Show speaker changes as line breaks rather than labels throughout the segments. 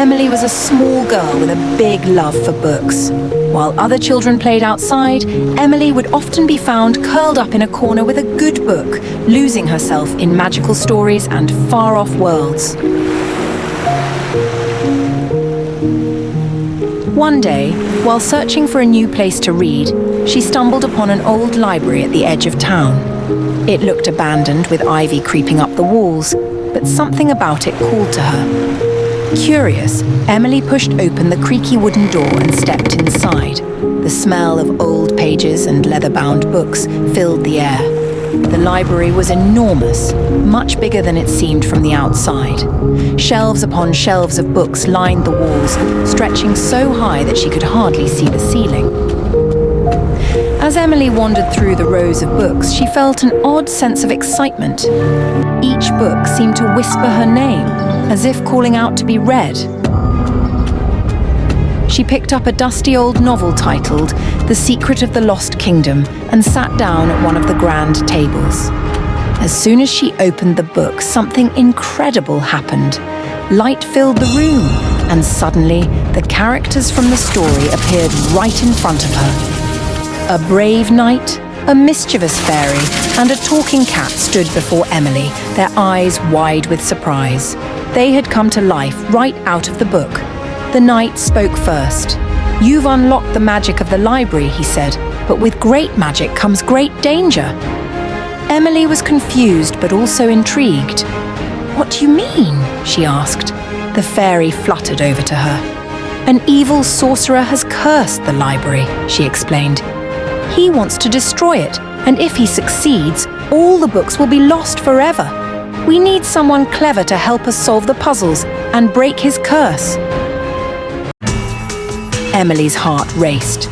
Emily was a small girl with a big love for books. While other children played outside, Emily would often be found curled up in a corner with a good book, losing herself in magical stories and far-off worlds. One day, while searching for a new place to read, she stumbled upon an old library at the edge of town. It looked abandoned with ivy creeping up the walls, but something about it called to her. Curious, Emily pushed open the creaky wooden door and stepped inside. The smell of old pages and leather-bound books filled the air. The library was enormous, much bigger than it seemed from the outside. Shelves upon shelves of books lined the walls, stretching so high that she could hardly see the ceiling. As Emily wandered through the rows of books, she felt an odd sense of excitement. Each book seemed to whisper her name, as if calling out to be read. She picked up a dusty old novel titled The Secret of the Lost Kingdom and sat down at one of the grand tables. As soon as she opened the book, something incredible happened. Light filled the room, and suddenly the characters from the story appeared right in front of her. A brave knight, a mischievous fairy, and a talking cat stood before Emily, their eyes wide with surprise. They had come to life right out of the book. The knight spoke first. "You've unlocked the magic of the library," he said, "but with great magic comes great danger." Emily was confused but also intrigued. "What do you mean?" she asked. The fairy fluttered over to her. "An evil sorcerer has cursed the library," she explained. "He wants to destroy it, and if he succeeds, all the books will be lost forever. We need someone clever to help us solve the puzzles and break his curse." Emily's heart raced.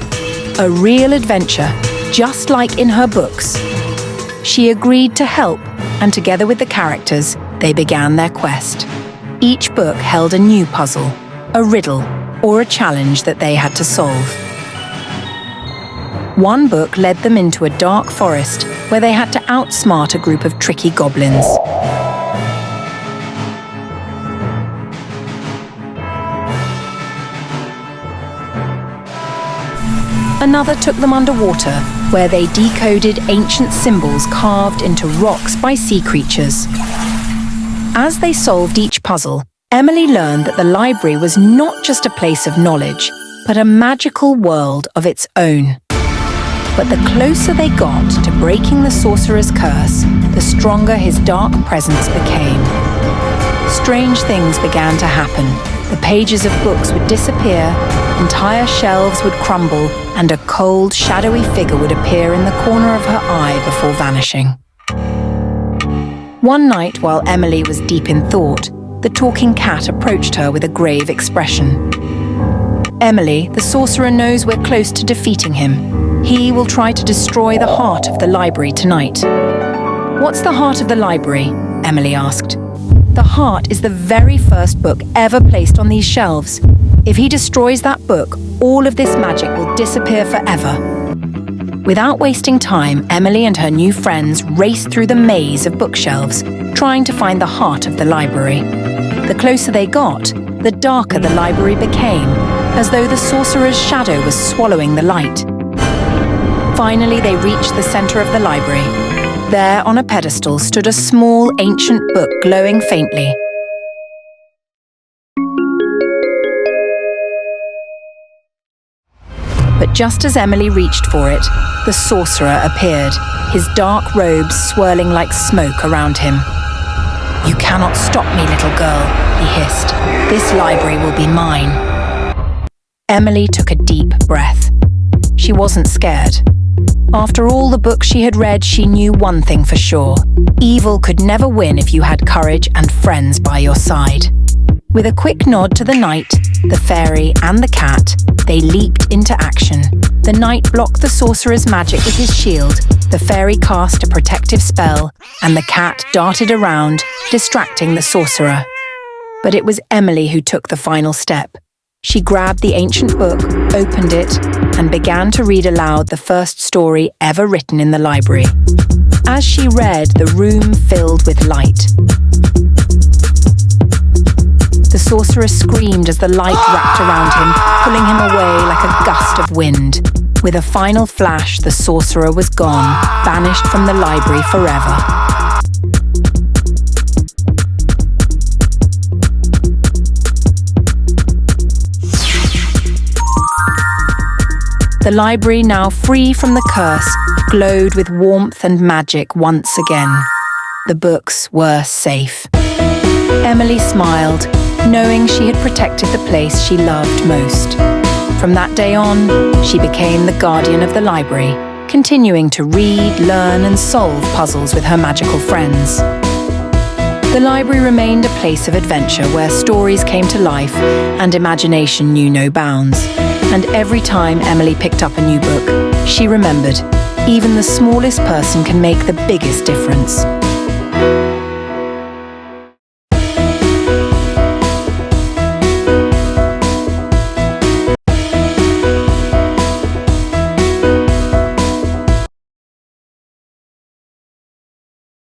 A real adventure, just like in her books. She agreed to help, and together with the characters, they began their quest. Each book held a new puzzle, a riddle, or a challenge that they had to solve. One book led them into a dark forest where they had to outsmart a group of tricky goblins. Another took them underwater, where they decoded ancient symbols carved into rocks by sea creatures. As they solved each puzzle, Emily learned that the library was not just a place of knowledge, but a magical world of its own. But the closer they got to breaking the sorcerer's curse, the stronger his dark presence became. Strange things began to happen. The pages of books would disappear, entire shelves would crumble, and a cold, shadowy figure would appear in the corner of her eye before vanishing. One night, while Emily was deep in thought, the talking cat approached her with a grave expression. "Emily, the sorcerer knows we're close to defeating him. He will try to destroy the heart of the library tonight." "What's the heart of the library?" Emily asked. "The heart is the very first book ever placed on these shelves. If he destroys that book, all of this magic will disappear forever." Without wasting time, Emily and her new friends raced through the maze of bookshelves, trying to find the heart of the library. The closer they got, the darker the library became, as though the sorcerer's shadow was swallowing the light. Finally, they reached the center of the library. There, on a pedestal, stood a small, ancient book glowing faintly. But just as Emily reached for it, the sorcerer appeared, his dark robes swirling like smoke around him. "You cannot stop me, little girl," he hissed. "This library will be mine." Emily took a deep breath. She wasn't scared. After all the books she had read, she knew one thing for sure. Evil could never win if you had courage and friends by your side. With a quick nod to the knight, the fairy, and the cat, they leaped into action. The knight blocked the sorcerer's magic with his shield, the fairy cast a protective spell, and the cat darted around, distracting the sorcerer. But it was Emily who took the final step. She grabbed the ancient book, opened it, and began to read aloud the first story ever written in the library. As she read, the room filled with light. The sorcerer screamed as the light wrapped around him, pulling him away like a gust of wind. With a final flash, the sorcerer was gone, banished from the library forever. The library, now free from the curse, glowed with warmth and magic once again. The books were safe. Emily smiled, knowing she had protected the place she loved most. From that day on, she became the guardian of the library, continuing to read, learn, and solve puzzles with her magical friends. The library remained a place of adventure where stories came to life and imagination knew no bounds. And every time Emily picked up a new book, she remembered, even the smallest person can make the biggest difference.